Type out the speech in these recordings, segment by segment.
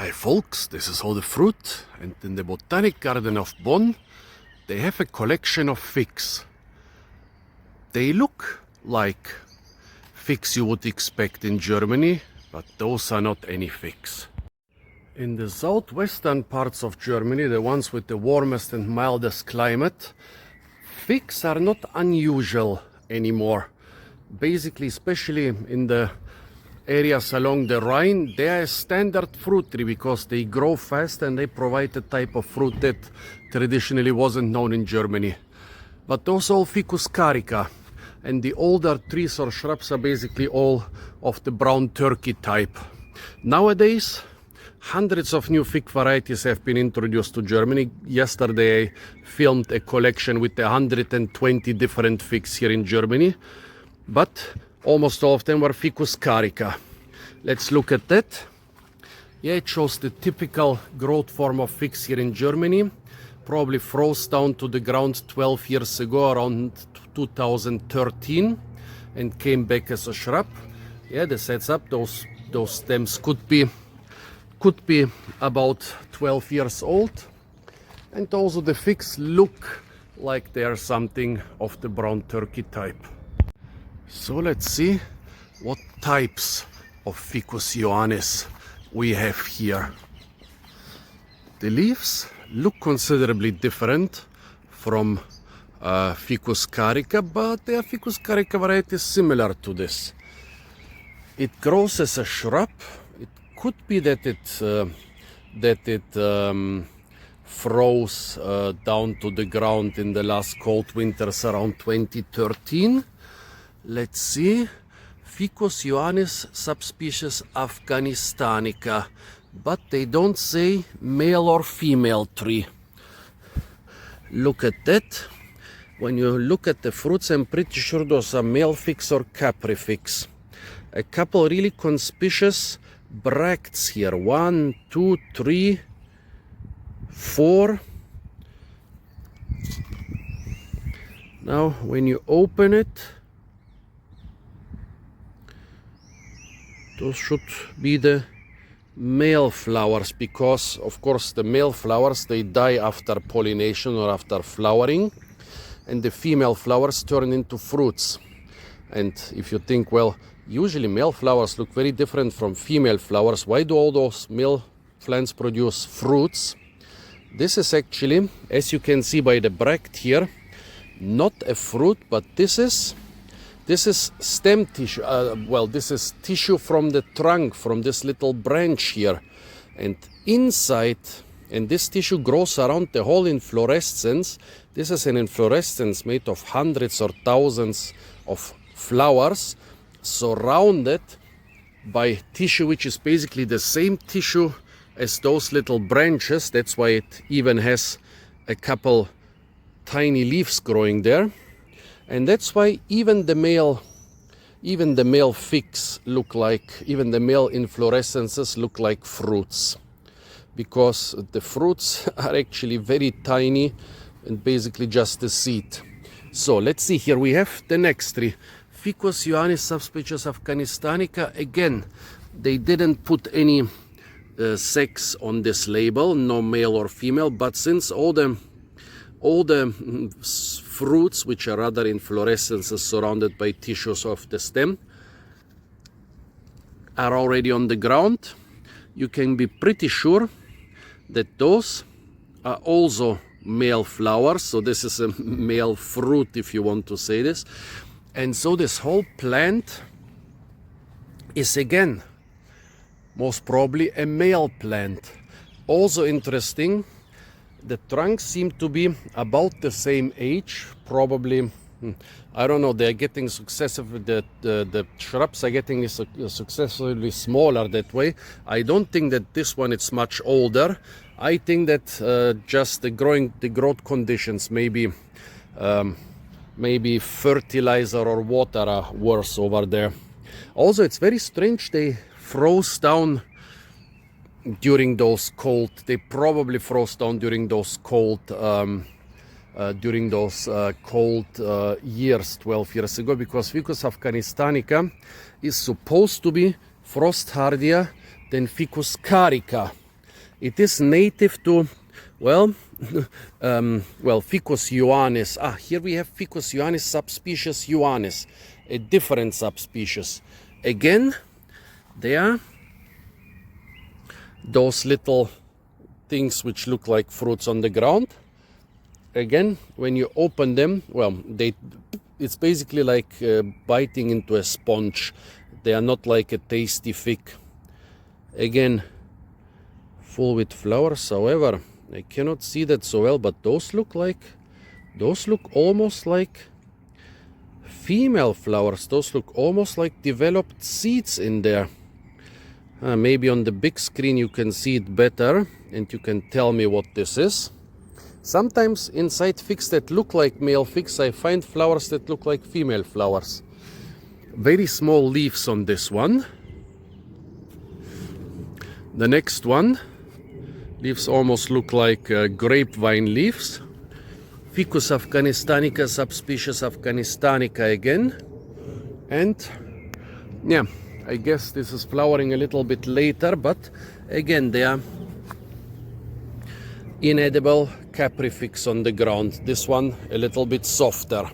Hi folks, this is all the fruit, and in the Botanic Garden of Bonn they have a collection of figs. They look like figs you would expect in Germany, but those are not any figs. In the southwestern parts of Germany, the ones with the warmest and mildest climate, figs are not unusual anymore. Basically, especially in the areas along the Rhine, they are a standard fruit tree because they grow fast and they provide a type of fruit that traditionally wasn't known in Germany. But those all Ficus carica, and the older trees or shrubs are basically all of the brown turkey type. Nowadays, hundreds of new fig varieties have been introduced to Germany. Yesterday I filmed a collection with 120 different figs here in Germany, but almost all of them were Ficus carica. Let's look at that. Yeah, it shows the typical growth form of figs here in Germany. Probably froze down to the ground 12 years ago, around 2013, and came back as a shrub. Yeah, the sets up, those stems could be about 12 years old. And also the figs look like they are something of the brown turkey type. So let's see what types of Ficus johannis we have here. The leaves look considerably different from Ficus carica, but there are Ficus carica varieties similar to this. It grows as a shrub. It could be that it froze down to the ground in the last cold winters around 2013. Let's see, Ficus johannis subspecies afghanistanica, but they don't say male or female tree. Look at that. When you look at the fruits, I'm pretty sure those are male figs or capri figs. A couple really conspicuous bracts here. 1, 2, 3, 4. Now, when you open it, those should be the male flowers, because of course the male flowers, they die after pollination or after flowering, and the female flowers turn into fruits. And if you think, well, usually male flowers look very different from female flowers, why do all those male plants produce fruits? This is actually, as you can see by the bract here, not a fruit, but this is stem tissue. This is tissue from the trunk, from this little branch here. And inside, and this tissue grows around the whole inflorescence. This is an inflorescence made of hundreds or thousands of flowers, surrounded by tissue which is basically the same tissue as those little branches. That's why it even has a couple tiny leaves growing there. And that's why even the male figs look like, even the male inflorescences look like fruits, because the fruits are actually very tiny and basically just a seed. So let's see, here we have the next tree, Ficus johannis subspecies afghanistanica. Again, they didn't put any sex on this label, no male or female, but since all the fruits, which are rather inflorescences surrounded by tissues of the stem, are already on the ground, you can be pretty sure that those are also male flowers. So this is a male fruit, if you want to say this. And so this whole plant is again most probably a male plant. Also interesting, the trunks seem to be about the same age, probably, I don't know, they're getting successively, the shrubs are getting successively smaller that way. I don't think that this one is much older. I think that just the growth conditions, maybe fertilizer or water are worse over there. Also, it's very strange, they froze down during those cold, they probably froze down during those cold years 12 years ago, because Ficus afghanistanica is supposed to be frost hardier than Ficus carica. It is native to, well, Ficus johannis. Here we have Ficus johannis, subspecies johannis, a different subspecies. Again, there are those little things which look like fruits on the ground. Again, when you open them, well, it's basically like biting into a sponge. They are not like a tasty fig. Again, full with flowers. However, I cannot see that so well, but those look almost like female flowers. Those look almost like developed seeds in there. Maybe on the big screen you can see it better and you can tell me what this is. Sometimes inside figs that look like male figs, I find flowers that look like female flowers. Very small leaves on this one. The next one, leaves almost look like grapevine leaves. Ficus afghanistanica, subspecies afghanistanica again. And yeah, I guess this is flowering a little bit later, but again, they are inedible capri figs on the ground. This one a little bit softer.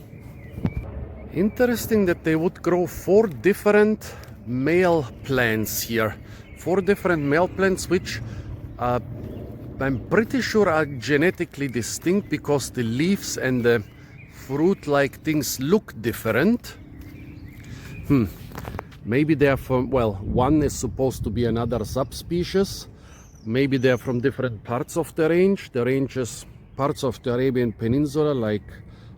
Interesting that they would grow 4 different male plants here. 4 different male plants which I'm pretty sure are genetically distinct because the leaves and the fruit-like things look different. Maybe they're from, well, one is supposed to be another subspecies. Maybe they're from different parts of the range. The range is parts of the Arabian Peninsula like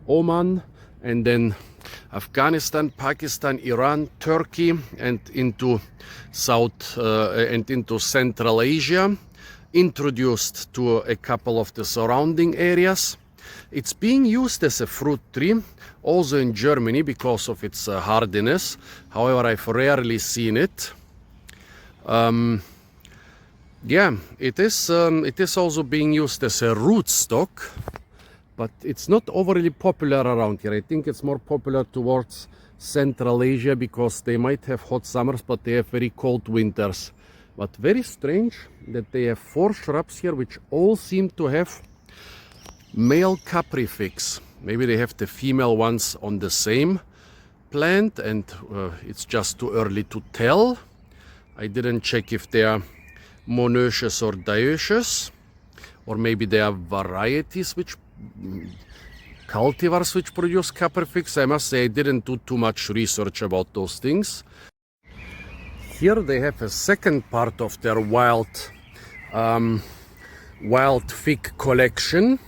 Oman, and then Afghanistan, Pakistan, Iran, Turkey, and into Central Asia, introduced to a couple of the surrounding areas. It's being used as a fruit tree, also in Germany because of its hardiness. However, I've rarely seen it. Yeah, it is also being used as a rootstock, but it's not overly popular around here. I think it's more popular towards Central Asia because they might have hot summers, but they have very cold winters. But very strange that they have 4 shrubs here which all seem to have male capri figs. Maybe they have the female ones on the same plant and it's just too early to tell. I didn't check if they are monoecious or dioecious, or maybe there are varieties which cultivars which produce capri figs. I must say I didn't do too much research about those things. Here they have a second part of their wild fig collection.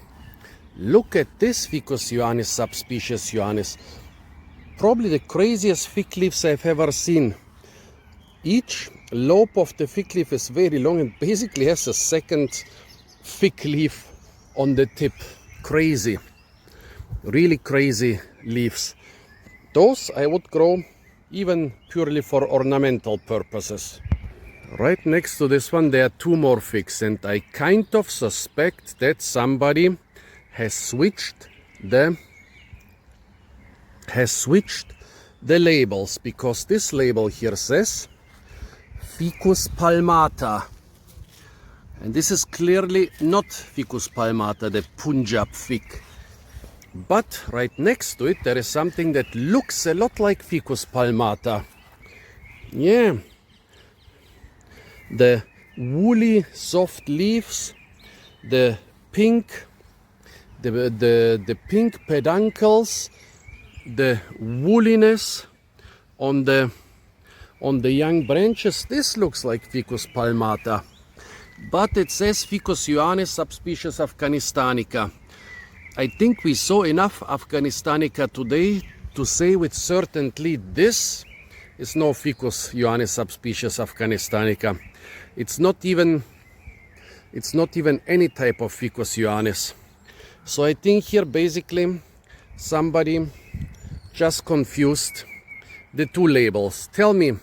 Look at this Ficus johannis, subspecies johannis. Probably the craziest fig leaves I've ever seen. Each lobe of the fig leaf is very long and basically has a second fig leaf on the tip. Crazy, really crazy leaves. Those I would grow even purely for ornamental purposes. Right next to this one there are 2 more figs, and I kind of suspect that somebody has switched the labels, because this label here says Ficus palmata, and this is clearly not Ficus palmata, the Punjab fig. But right next to it there is something that looks a lot like Ficus palmata. Yeah, the woolly soft leaves, the pink peduncles, the wooliness on the young branches. This looks like Ficus palmata, but it says Ficus johannis, subspecies afghanistanica. I think we saw enough afghanistanica today to say with certainty this is no Ficus johannis, subspecies afghanistanica. It's not even any type of Ficus johannis. So I think here basically somebody just confused the 2 labels. Tell me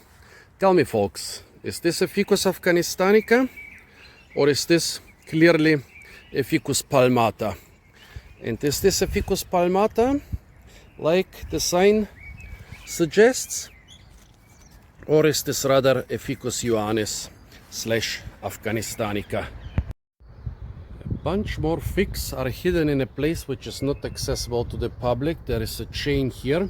folks, is this a Ficus afghanistanica or is this clearly a Ficus palmata? And is this a Ficus palmata like the sign suggests, or is this rather a Ficus johannis / afghanistanica? bunch more figs are hidden in a place which is not accessible to the public. There is a chain here.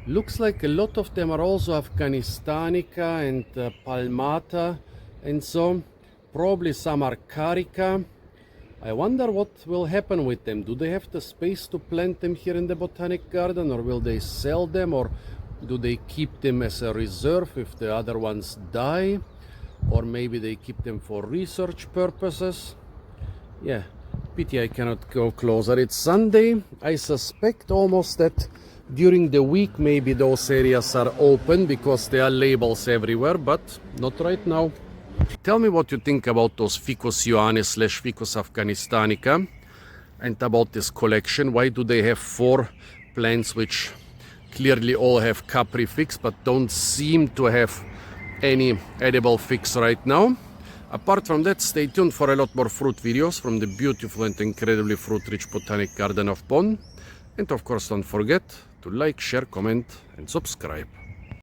Looks like a lot of them are also afghanistanica and palmata and so. Probably some are carica. I wonder what will happen with them. Do they have the space to plant them here in the botanic garden, or will they sell them, or do they keep them as a reserve if the other ones die, or maybe they keep them for research purposes? Yeah, pity I cannot go closer. It's Sunday. I suspect almost that during the week maybe those areas are open because there are labels everywhere, but not right now. Tell me what you think about those Ficus johannis / Ficus afghanistanica and about this collection. Why do they have 4 plants which clearly all have capri figs but don't seem to have any edible figs right now? Apart from that, stay tuned for a lot more fruit videos from the beautiful and incredibly fruit-rich botanic garden of Bonn. And of course, don't forget to like, share, comment and subscribe.